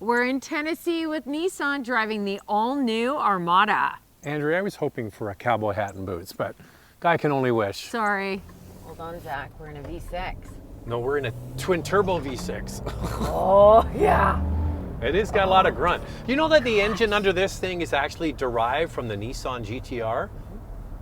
We're in Tennessee with Nissan driving the all-new Armada. Andrea, I was hoping for a cowboy hat and boots, but guy can only wish. Sorry. Hold on, Zach. We're in a V6. No, we're in a twin-turbo V6. Oh, yeah. It has got a lot of grunt. You know that the engine under this thing is actually derived from the Nissan GTR?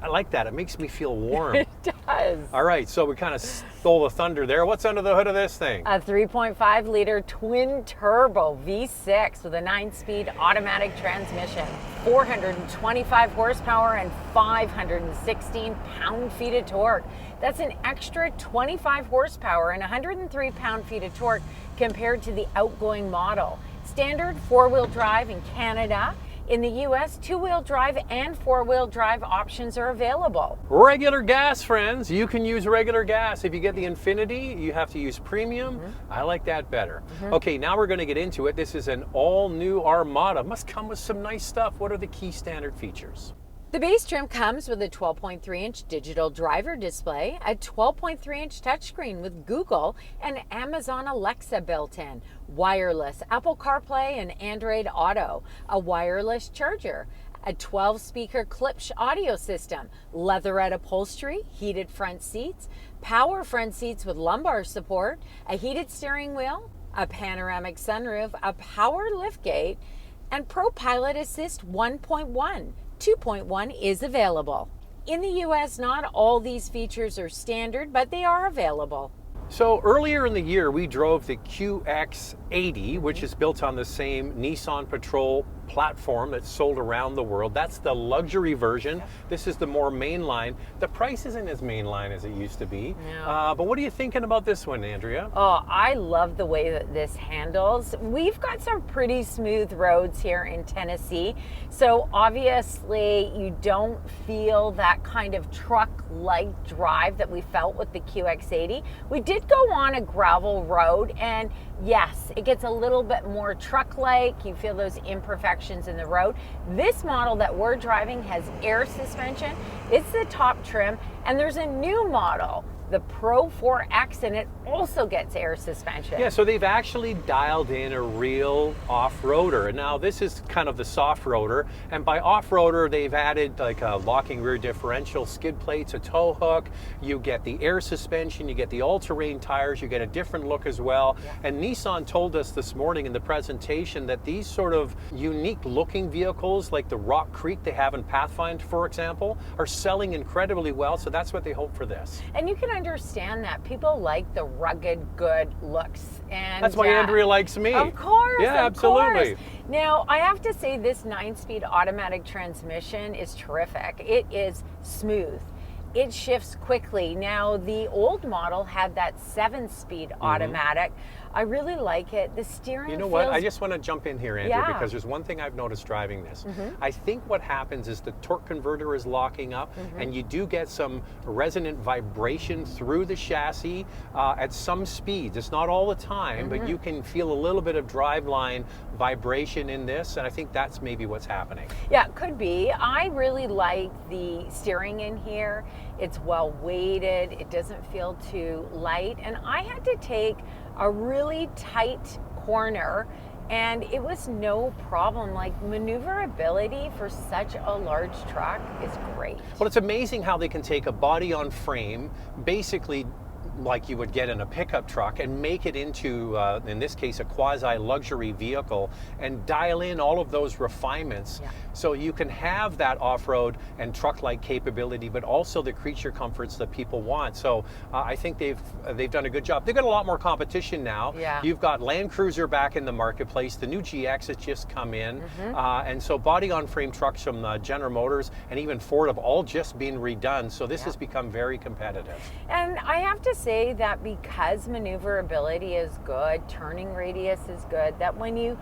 I like that. It makes me feel warm. It does. All right, so we kind of stole the thunder there. What's under the hood of this thing? A 3.5-liter twin-turbo V6 with a 9-speed automatic transmission, 425 horsepower and 516 pound-feet of torque. That's an extra 25 horsepower and 103 pound-feet of torque compared to the outgoing model. Standard four-wheel drive in Canada. In the US, two-wheel drive and four-wheel drive options are available. Regular gas, friends. You can use regular gas. If you get the Infinity, you have to use premium. I like that better. Okay, now we're going to get into it. This is an all-new Armada. Must come with some nice stuff. What are the key standard features? The base trim comes with a 12.3-inch digital driver display, a 12.3-inch touchscreen with Google and Amazon Alexa built in, wireless Apple CarPlay and Android Auto, a wireless charger, a 12-speaker Klipsch audio system, leatherette upholstery, heated front seats, power front seats with lumbar support, a heated steering wheel, a panoramic sunroof, a power liftgate, and Pro Pilot Assist 1.1. 2.1 is available. In the US, not all these features are standard, but they are available. So earlier in the year, we drove the QX80, which is built on the same Nissan Patrol platform that's sold around the world. That's the luxury version. This is the more mainline. The price isn't as mainline as it used to be. No. But what are you thinking about this one, Andrea? Oh, I love the way that this handles. We've got some pretty smooth roads here in Tennessee. So obviously you don't feel that kind of truck-like drive that we felt with the QX80. We did go on a gravel road, and yes, it gets a little bit more truck-like. You feel those imperfections in the road. This model that we're driving has air suspension. It's the top trim, and there's a new model, the Pro-4X, and it also gets air suspension. Yeah, so they've actually dialed in a real off-roader. And now this is kind of the soft roader. And by off-roader, they've added like a locking rear differential, skid plates, a tow hook. You get the air suspension, you get the all-terrain tires, you get a different look as well. Yeah. And Nissan told us this morning in the presentation that these sort of unique looking vehicles, like the Rock Creek they have in Pathfinder, for example, are selling incredibly well. So that's what they hope for this. And you can understand that people like the rugged, good looks, and That's why Andrea likes me. Of course, yeah, of absolutely. course. Now, I have to say this 9-speed automatic transmission is terrific. It is smooth. It shifts quickly. Now, the old model had that 7-speed automatic. I really like it. The steering You know what? feels... I just want to jump in here, Andrew, Yeah. because there's one thing I've noticed driving this. I think what happens is the torque converter is locking up, and you do get some resonant vibration through the chassis at some speeds. It's not all the time, but you can feel a little bit of driveline vibration in this, and I think that's maybe what's happening. Yeah, it could be. I really like the steering in here. It's well weighted. It doesn't feel too light. And I had to take a really tight corner, and it was no problem. Like, maneuverability for such a large truck is great. Well, it's amazing how they can take a body on frame, basically like you would get in a pickup truck, and make it into, in this case, a quasi-luxury vehicle, and dial in all of those refinements. Yeah. So you can have that off-road and truck-like capability, but also the creature comforts that people want. So I think they've done a good job. They've got a lot more competition now. Yeah. You've got Land Cruiser back in the marketplace. The new GX has just come in. And so body-on-frame trucks from General Motors and even Ford have all just been redone. So this has become very competitive. And I have to say that because maneuverability is good, turning radius is good, that when you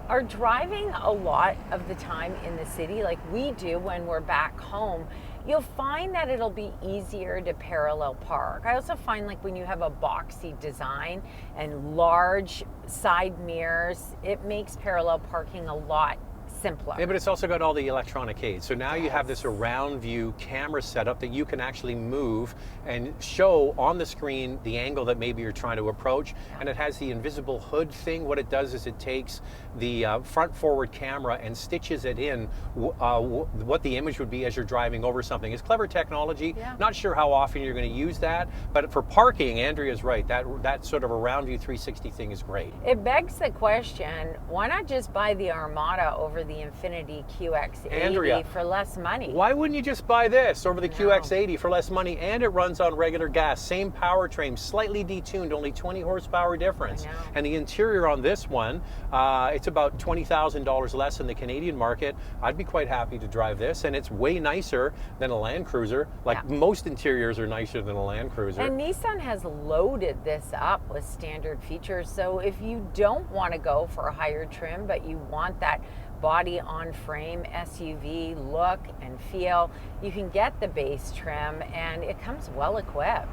are driving a lot of the time in the city, like we do when we're back home, you'll find that it'll be easier to parallel park. I also find, like, when you have a boxy design and large side mirrors, it makes parallel parking a lot simpler. Yeah, but it's also got all the electronic aids. So now you have this around view camera setup that you can actually move and show on the screen the angle that maybe you're trying to approach. And it has the invisible hood thing. What it does is it takes the front forward camera and stitches it in what the image would be as you're driving over something. It's clever technology. Yeah. Not sure how often you're going to use that, but for parking, Andrea's right. That sort of around view 360 thing is great. It begs the question, why not just buy the Armada over the Infiniti QX80 Andrea, for less money? Why wouldn't you just buy this over the QX80 for less money? And it runs on regular gas, same powertrain, slightly detuned, only 20 horsepower difference. And the interior on this one, it's about $20,000 less in the Canadian market. I'd be quite happy to drive this, and it's way nicer than a Land Cruiser. Like most interiors are nicer than a Land Cruiser. And Nissan has loaded this up with standard features, so if you don't want to go for a higher trim, but you want that body on frame SUV look and feel, you can get the base trim, and it comes well equipped.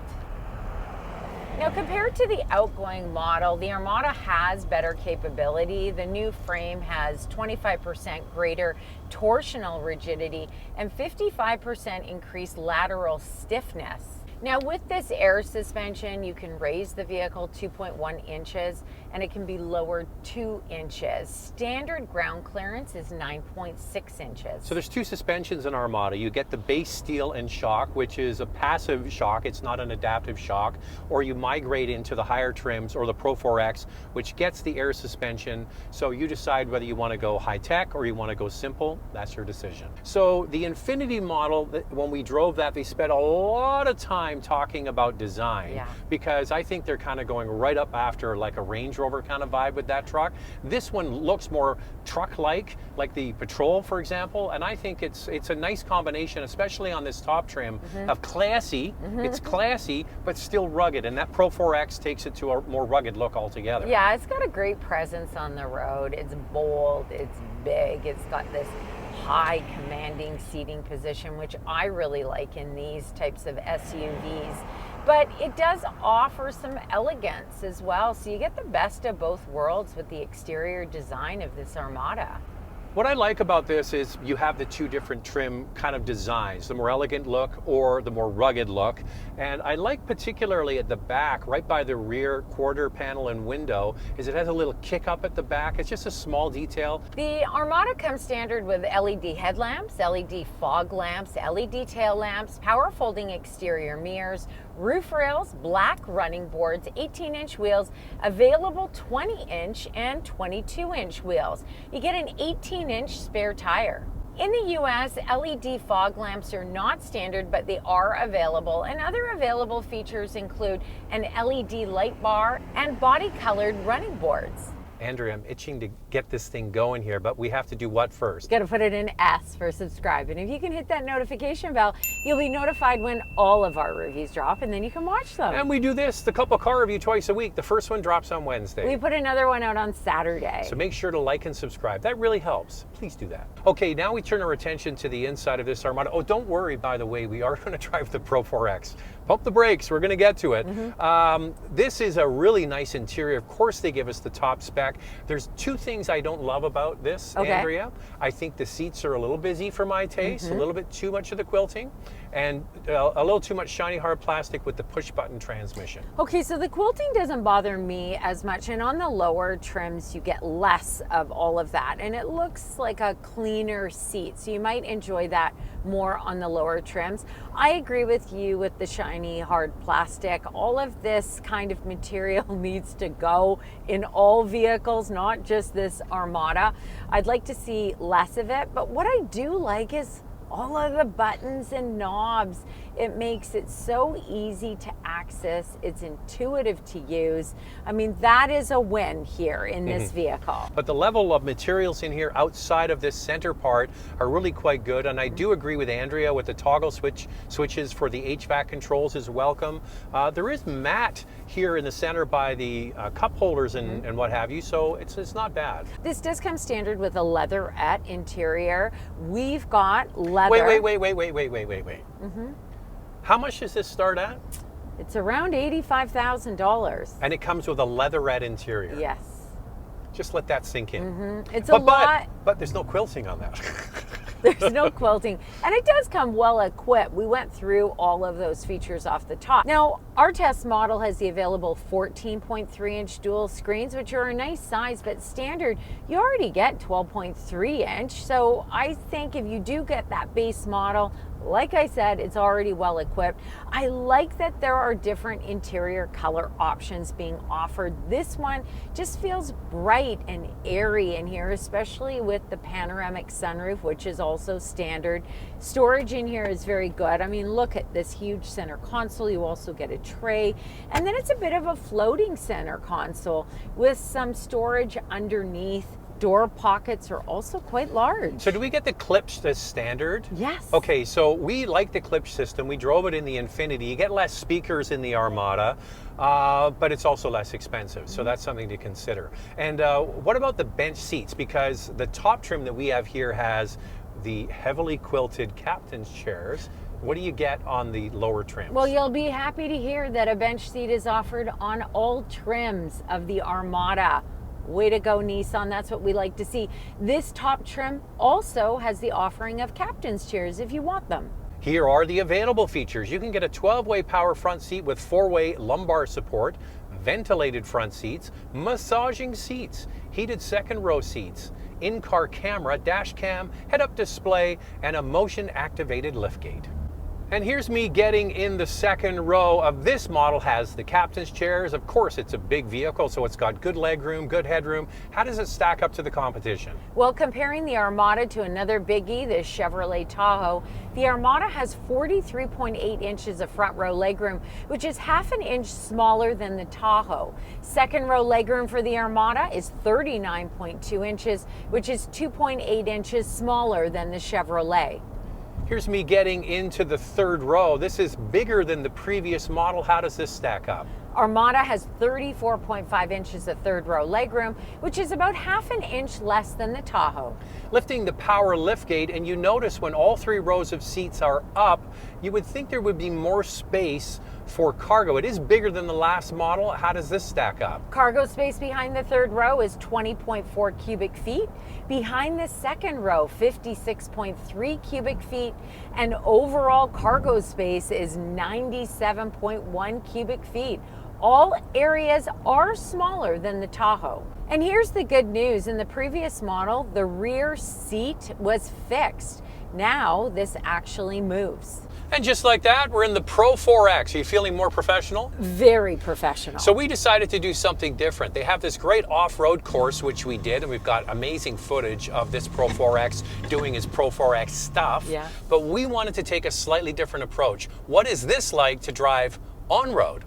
Now, compared to the outgoing model, the Armada has better capability. The new frame has 25% greater torsional rigidity and 55% increased lateral stiffness. Now, with this air suspension, you can raise the vehicle 2.1 inches and it can be lowered 2 inches. Standard ground clearance is 9.6 inches. So there's two suspensions in Armada. You get the base steel and shock, which is a passive shock. It's not an adaptive shock. Or you migrate into the higher trims or the Pro-4X, which gets the air suspension. So you decide whether you want to go high tech or you want to go simple. That's your decision. So the Infiniti model, when we drove that, they spent a lot of time talking about design, because I think they're kind of going right up after like a Range Rover kind of vibe with that truck. This one looks more truck-like, like the Patrol, for example, and I think it's a nice combination, especially on this top trim, of classy. It's classy, but still rugged, and that Pro-4X takes it to a more rugged look altogether. Yeah, it's got a great presence on the road. It's bold, it's big, it's got this high commanding seating position, which I really like in these types of SUVs. But it does offer some elegance as well, so you get the best of both worlds with the exterior design of this Armada. What I like about this is you have the two different trim kind of designs, the more elegant look or the more rugged look. And I like particularly at the back, right by the rear quarter panel and window, is it has a little kick up at the back. It's just a small detail. The Armada comes standard with LED headlamps, LED fog lamps, LED tail lamps, power folding exterior mirrors, roof rails, black running boards, 18-inch wheels, available 20-inch and 22-inch wheels. You get an 18-inch spare tire. In the US, LED fog lamps are not standard, but they are available, and other available features include an LED light bar and body-colored running boards. Andrea, I'm itching to get this thing going here, but we have to do what first? Got to put it in S for subscribe. And if you can hit that notification bell, you'll be notified when all of our reviews drop, and then you can watch them. And we do this, the couple car review twice a week. The first one drops on Wednesday. We put another one out on Saturday. So make sure to like and subscribe. That really helps. Please do that. Okay, now we turn our attention to the inside of this Armada. Oh, don't worry, by the way, we are going to drive the Pro-4X. Pump the brakes, we're going to get to it. This is a really nice interior. Of course, they give us the top spec. There's two things I don't love about this, Andrea. I think the seats are a little busy for my taste, a little bit too much of the quilting, and a little too much shiny hard plastic with the push button transmission. Okay, so the quilting doesn't bother me as much, and on the lower trims you get less of all of that, and it looks like a cleaner seat, so you might enjoy that more on the lower trims. I agree with you with the shiny hard plastic. All of this kind of material needs to go in all vehicles, not just this Armada. I'd like to see less of it, but what I do like is all of the buttons and knobs. It makes it so easy to access. It's intuitive to use. I mean, that is a win here in this vehicle. But the level of materials in here outside of this center part are really quite good. And I do agree with Andrea with the toggle switches for the HVAC controls is welcome. There is matte here in the center by the cup holders and what have you. So it's not bad. This does come standard with a leatherette interior. We've got leather. Wait. How much does this start at? It's around $85,000. And it comes with a leatherette interior. Yes. Just let that sink in. It's a lot. But there's no quilting on that. There's no quilting. And it does come well equipped. We went through all of those features off the top. Now, our test model has the available 14.3-inch dual screens, which are a nice size, but standard, you already get 12.3-inch. So I think if you do get that base model, like I said, it's already well equipped. I like that there are different interior color options being offered. This one just feels bright and airy in here, especially with the panoramic sunroof, which is also standard. Storage in here is very good. I mean, look at this huge center console. You also get a tray, and then it's a bit of a floating center console with some storage underneath. Door pockets are also quite large. So do we get the Klipsch as standard? Yes. Okay, so we like the Klipsch system. We drove it in the Infiniti. You get less speakers in the Armada, but it's also less expensive. So that's something to consider. And what about the bench seats? Because the top trim that we have here has the heavily quilted captain's chairs. What do you get on the lower trims? Well, you'll be happy to hear that a bench seat is offered on all trims of the Armada. Way to go, Nissan. That's what we like to see. This top trim also has the offering of captain's chairs if you want them. Here are the available features. You can get a 12-way power front seat with 4-way lumbar support, ventilated front seats, massaging seats, heated second row seats, in-car camera, dash cam, head-up display, and a motion-activated liftgate. And here's me getting in the second row of this model. Has the captain's chairs. Of course, it's a big vehicle, so it's got good leg room, good headroom. How does it stack up to the competition? Well, comparing the Armada to another biggie, the Chevrolet Tahoe, the Armada has 43.8 inches of front row legroom, which is half an inch smaller than the Tahoe. Second row legroom for the Armada is 39.2 inches, which is 2.8 inches smaller than the Chevrolet. Here's me getting into the third row. This is bigger than the previous model. How does this stack up? Armada has 34.5 inches of third row legroom, which is about half an inch less than the Tahoe. Lifting the power liftgate, and you notice when all 3 rows of seats are up, you would think there would be more space for cargo. It is bigger than the last model. How does this stack up? Cargo space behind the third row is 20.4 cubic feet. Behind the second row, 56.3 cubic feet. And overall cargo space is 97.1 cubic feet. All areas are smaller than the Tahoe. And here's the good news. In the previous model, the rear seat was fixed. Now this actually moves. And just like that, we're in the Pro-4X. Are you feeling more professional? Very professional. So we decided to do something different. They have this great off-road course, which we did, and we've got amazing footage of this Pro-4X doing his Pro-4X stuff. Yeah. But we wanted to take a slightly different approach. What is this like to drive on-road?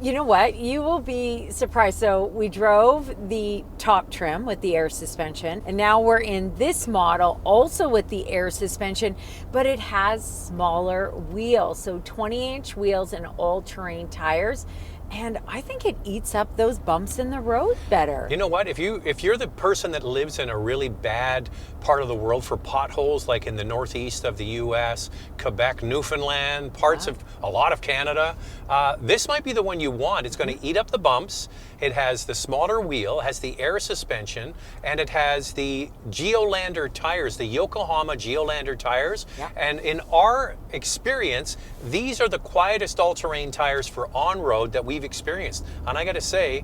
You know what? You will be surprised. So we drove the top trim with the air suspension, and now we're in this model also with the air suspension, but it has smaller wheels. So 20-inch wheels and all-terrain tires. And I think it eats up those bumps in the road better. You know what? If you're the person that lives in a really bad part of the world for potholes, like in the northeast of the U.S., Quebec, Newfoundland, parts of a lot of Canada, this might be the one you want. It's going to eat up the bumps. It has the smaller wheel, has the air suspension, and it has the Geolander tires, the Yokohama Geolander tires. Yeah. And in our experience, these are the quietest all-terrain tires for on-road that we've experienced. And I got to say,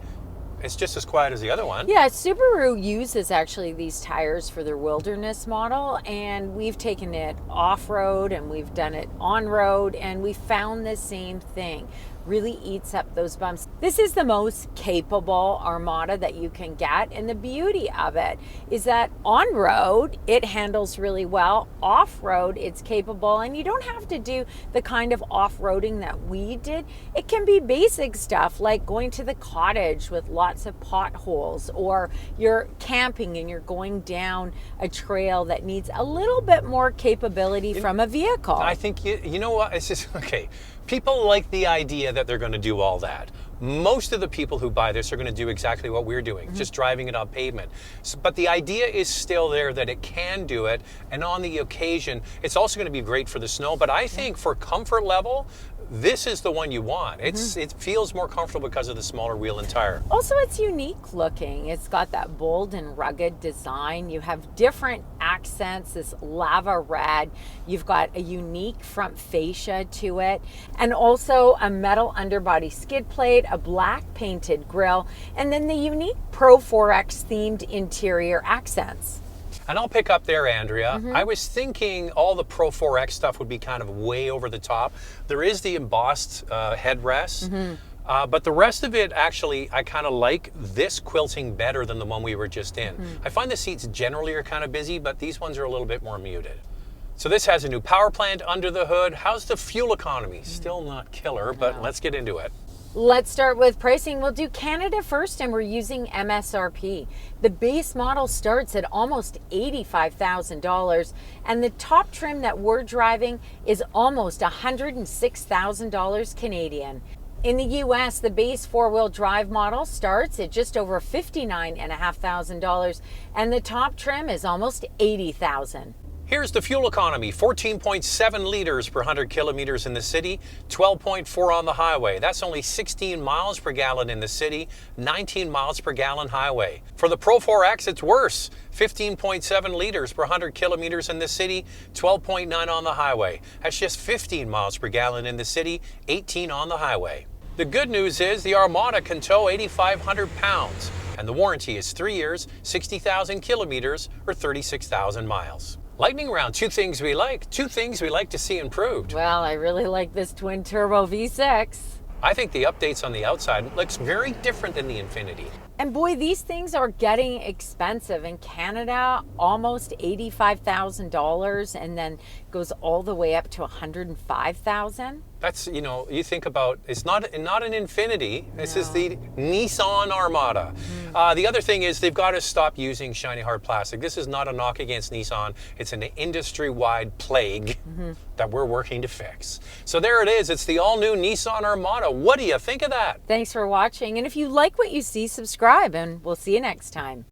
it's just as quiet as the other one. Yeah, Subaru uses actually these tires for their wilderness model, and we've taken it off-road and we've done it on-road, and we found the same thing. Really eats up those bumps. This is the most capable Armada that you can get, and the beauty of it is that on-road it handles really well. Off-road it's capable, and you don't have to do the kind of off-roading that we did. It can be basic stuff like going to the cottage with lots of potholes, or you're camping and you're going down a trail that needs a little bit more capability from a vehicle. I think you know what, it's just okay. People like the idea that they're going to do all that. Most of the people who buy this are going to do exactly what we're doing, just driving it on pavement. But the idea is still there that it can do it, and on the occasion, it's also going to be great for the snow. But I think for comfort level, this is the one you want. It feels more comfortable because of the smaller wheel and tire. Also, it's unique looking. It's got that bold and rugged design. You have different accents, this lava red. You've got a unique front fascia to it, and also a metal underbody skid plate, a black painted grille, and then the unique Pro-4X themed interior accents. And I'll pick up there, Andrea. I was thinking all the Pro-4X stuff would be kind of way over the top. There is the embossed headrest, but the rest of it, actually, I kind of like this quilting better than the one we were just in. I find the seats generally are kind of busy, but these ones are a little bit more muted. So this has a new power plant under the hood. How's the fuel economy? Still not killer, but let's get into it. Let's start with pricing. We'll do Canada first, and we're using MSRP. The base model starts at almost $85,000, and the top trim that we're driving is almost $106,000 Canadian. In the US, the base four-wheel drive model starts at just over $59,500, and the top trim is almost $80,000. Here's the fuel economy, 14.7 liters per 100 kilometers in the city, 12.4 on the highway. That's only 16 miles per gallon in the city, 19 miles per gallon highway. For the Pro-4X, it's worse, 15.7 liters per 100 kilometers in the city, 12.9 on the highway. That's just 15 miles per gallon in the city, 18 on the highway. The good news is the Armada can tow 8,500 pounds, and the warranty is 3 years, 60,000 kilometers, or 36,000 miles. Lightning round, two things we like to see improved. Well, I really like this twin turbo V6. I think the updates on the outside looks very different than the Infiniti. And boy, these things are getting expensive. In Canada, almost $85,000, and then goes all the way up to $105,000. That's, you think about, it's not an Infiniti, this is the Nissan Armada. The other thing is they've got to stop using shiny hard plastic. This is not a knock against Nissan, it's an industry-wide plague that we're working to fix. So there it is, it's the all-new Nissan Armada. What do you think of that? Thanks for watching, and if you like what you see, subscribe, and we'll see you next time.